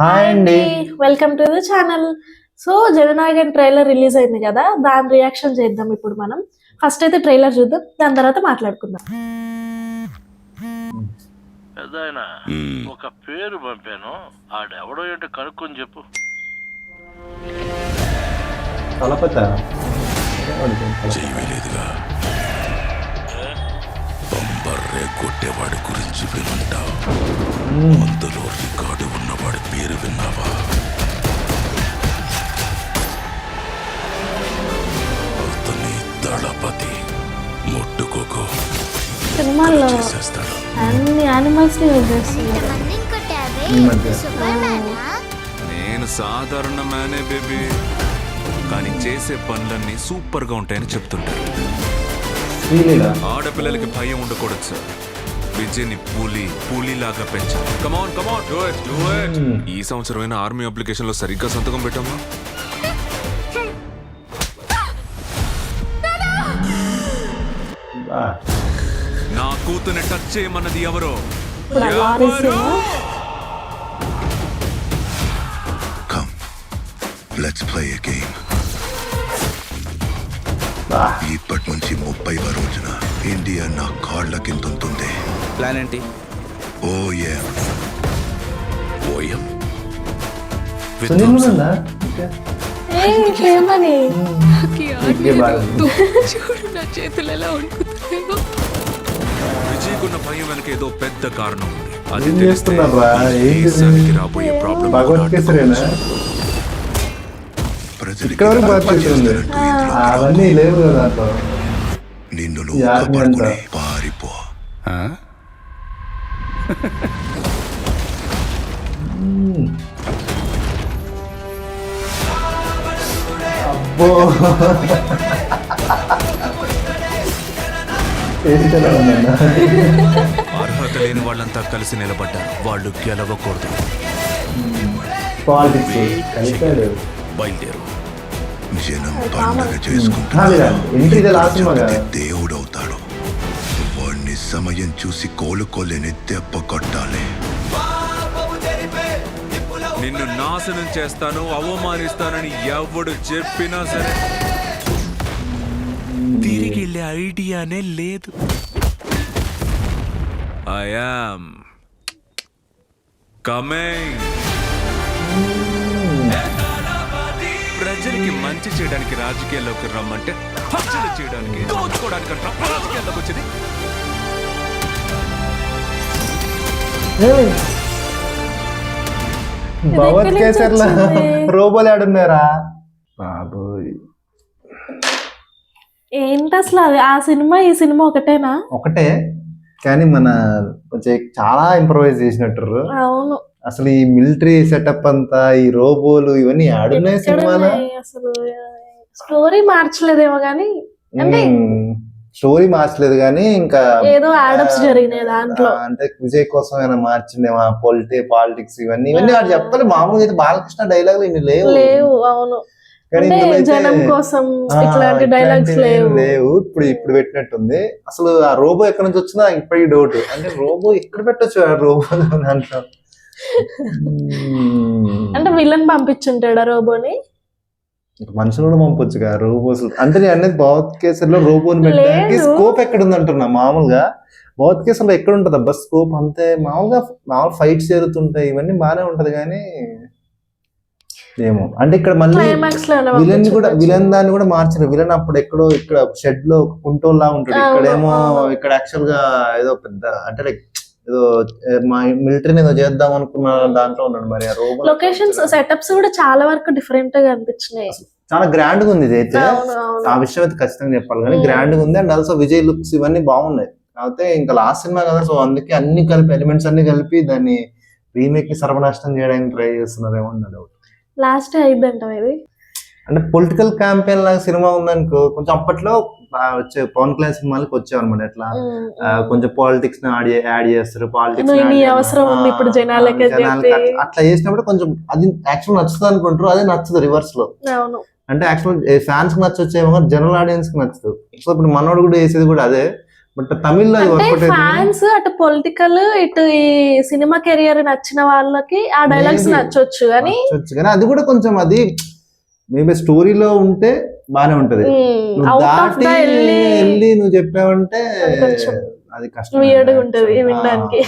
Hi అండి. Welcome to the channel. So Jana Nayagan trailer release అయింది కదా, దాని రియాక్షన్ చేద్దాం ఇప్పుడు మనం. ఫస్ట్ అయితే ట్రైలర్ చూద్దాం, దాని తర్వాత మాట్లాడుకుందాం. పెద్దాయన ఒక పేరు పంపాను, ఆడెవడో ఏంటో కనుక్కొని చెప్పు. తలపత చేయలేదుగా. బంబర్రే కొట్టేవాడి గురించి వినుంటావు, అందులో రికార్డు ఉన్నవాడి పేరు విన్నావా? అతని దళపతి. ముట్టుకోకు, సినిమాల్లో చేసేస్తాడు. అన్ని యానిమల్స్ ని యూజ్ చేస్తున్నారు. నేను సాధారణ మ్యానే బేబీ, కానీ చేసే పనులన్నీ సూపర్ గా ఉంటాయని చెప్తుంటారు. ఆడపిల్లలకి భయం ఉండకూడదు సార్. విజయ్ని పూలిలాగా పెంచాలి. Come on come on do it do it. ఈ సంవత్సరమైన ఆర్మీ అప్లికేషన్ లో సరిగ్గా సంతకం పెట్టామా? నా కూతుర్ని టచ్ చేయమన్నది ఎవరో? Come, let's play a game. ఇప్పటి నుంచి 30వ రోజున ఇండియా నా కాళ్ళ కింద ఉంటుంది. ప్లాన్ ఏంటి? ఓఎం ఓఎం ఏమని విజయ్కున్న భయం వెనక ఏదో పెద్ద కారణం ఉంది. అది ఏం తెలిస్తే చేస్తున్నారా? దేశానికి రాబోయే ప్రాబ్లం భగవద్గీతరేనా? ఇక్కడ వరకు బాగా అవన్నీ లేవు కదా దాంట్లో. నిన్ను ఈ ఆర్మీ అంతా. పారిపో. అబ్బో చేసేలా ఉందన్నా. అర్హత లేని వాళ్ళంతా కలిసి నిలబడ్డారు. వాళ్ళు గెలవకూడదు. పాలిటిక్స్ కలిపాడు. బయలుదేరు. జనం పండగ చేసుకుంటారు. ఎంట్రీ లాస్ట్ సినిమా కదా. దేవుడవుతాడు. వాడిని సమయం చూసి కోలుకోలేని దెబ్బ కొట్టాలి. నిన్ను నాశనం చేస్తాను, అవమానిస్తానని ఎవడు చెప్పినా సరే తిరిగి వెళ్ళే ఐడియానే లేదు. I am coming. ప్రజలకి మంచి చేయడానికి రాజకీయాల్లోకి రమ్మంటే హత్యలు చేయడానికి, దోచుకోవడానికి రాజకీయాల్లోకి వచ్చింది. భగవద్గీతలో రోబోలు ఆడున్నారా బాబు? ఏంటి అసలు అది? ఆ సినిమా ఈ సినిమా ఒకటేనా? ఒకటే, కానీ మన కొంచెం చాలా ఇంప్రూవైజ్ చేసినట్టు. అవును, అసలు ఈ మిలిటరీ సెటప్ అంతా, ఈ రోబోలు ఇవన్నీ ఆడున్నాయి సినిమాలో. అసలు స్టోరీ మార్చలేదేమో కానీ, అంటే స్టోరీ మార్చలేదు కానీ ఇంకా ఏదో యాడప్స్ జరిగినాయి దాంట్లో. అంటే విజయ్ కోసం ఏమైనా మార్చిండేమా? పాలిటిక్స్ ఇవన్నీ ఆడు చెప్పాలి. మామూలుగా అయితే బాలకృష్ణ డైలాగులు ఇన్ని లేవు. అవును, కానీ జనం కోసం ఇట్లాంటి డైలాగ్స్ లేవు. ఇప్పుడు పెట్టినట్టుంది. అసలు ఆ రోబో ఎక్కడి నుంచి వచ్చిందో ఇప్పటికి డౌట్. అంటే రోబో ఎక్కడ పెట్టొచ్చు ఆ రోబో దాంట్లో? అంటే విలన్ పంపించుంటాడా రోబోని? మనుషులు కూడా పంపొచ్చు కదా రోబోస్. అంటే నేను అనేది భగవద్గీతలో రోబోని పెట్టడానికి స్కోప్ ఎక్కడ ఉంది అంటున్నా. మామూలుగా భగవద్గీతలో ఎక్కడ ఉంటది అబ్బా స్కోప్? అంతే మామూలుగా ఫైట్స్ జరుగుతుంటాయి, ఇవన్నీ బాగానే ఉంటది కానీ ఏమో. అంటే ఇక్కడ మళ్ళీ విలన్ దాన్ని కూడా మార్చారు. విలన్ అప్పుడు ఎక్కడో ఇక్కడ షెడ్ లో కుంటోల్లా ఉంటాడు, ఇక్కడేమో ఇక్కడ యాక్చువల్ గా ఏదో పెద్ద అంటే లైక్ ఏదో మా మిలిటరీని ఏదో చేద్దాం అనుకున్న దాంట్లో ఉన్నాడు. మరి ఆ రోబో లొకేషన్స్ సెటప్స్ కూడా చాలా వరకు డిఫరెంట్ గా అనిపించినాయి. చాలా గ్రాండ్ గా ఉంది ఇది అయితే. ఆ విషయం అయితే ఖచ్చితంగా చెప్పాలి కానీ గ్రాండ్ గా ఉంది. అండ్ ఆల్సో విజయ్ లుక్స్ ఇవన్నీ బాగున్నాయి. కాకపోతే ఇంకా లాస్ట్ సినిమా కదా, సో అందుకే అన్ని కలిపి ఎలిమెంట్స్ అన్ని కలిపి దాన్ని రీమేక్ ని సర్వనాశనం చేయడానికి ట్రై చేస్తున్నారేమో అన్న డౌట్. లాస్ట్ అయిద్దంట ఇది. అంటే పొలిటికల్ క్యాంపెయిన్ లాగా సినిమా ఉందనుకో, కొంచెం అప్పట్లో వచ్చే పవన్ కళ్యాణ్ సినిమాలకు వచ్చావు అనమాట. ఎట్లా కొంచెం పాలిటిక్స్ యాడ్ చేస్తారు, పాలిటిక్స్ అట్లా చేసినప్పుడు కొంచెం అది యాక్చువల్ నచ్చుతుంది అనుకుంటారు, అదే నచ్చదు రివర్స్ లో. అంటే యాక్చువల్ ఫ్యాన్స్ కి నచ్చొచ్చేమో, జనరల్ ఆడియన్స్ కి నచ్చదు. సో ఇప్పుడు మనోడు కూడా వేసేది కూడా అదే. బట్ తమిళ్లో అది అంటే వర్కౌట్ ఫ్యాన్స్ అటు పొలిటికల్ ఇటు ఈ సినిమా కెరియర్ నచ్చిన వాళ్ళకి ఆ డైలాగ్స్ Maybe. నచ్చొచ్చు కానీ కానీ అది కూడా కొంచెం అది మేబీ స్టోరీలో ఉంటే బానే ఉంటది నువ్వు అవుట్ ఆఫ్ దాటి ద వెళ్ళి నువ్వు చెప్పావంటే అది కొంచెం అది కష్టం weird గా ఉంటది వినడానికి.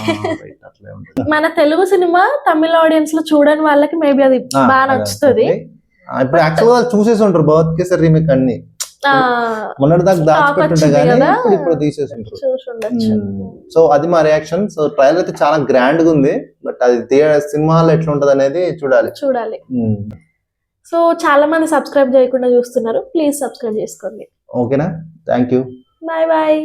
అట్లే ఉంటది మన తెలుగు సినిమా తమిళ ఆడియన్స్ లో చూడని వాళ్ళకి మేబీ అది బాగా నచ్చుతుంది. ఇప్పుడు యాక్చువల్ గా చూసేసి ఉంటారు భగవత్ కేసరి రీమేక్ అన్ని మొన్నటి దాకా దాచిపెట్టుంటే వచ్చింది కానీ కదా. ఇప్పుడు తీసేసి ఉంటారు. చూసి ఉండొచ్చు. సో అది మా రియాక్షన్. సో ట్రైలర్ అయితే చాలా గ్రాండ్ గా ఉంది, బట్ అది సినిమాలో ఎట్లా ఉంటది అనేది చూడాలి. చూడాలి. సో చాలా మంది సబ్స్క్రైబ్ చేయకుండా చూస్తున్నారు, ప్లీజ్ సబ్స్క్రైబ్ చేసుకోండి. ఓకేనా, థ్యాంక్ యూ. Bye bye.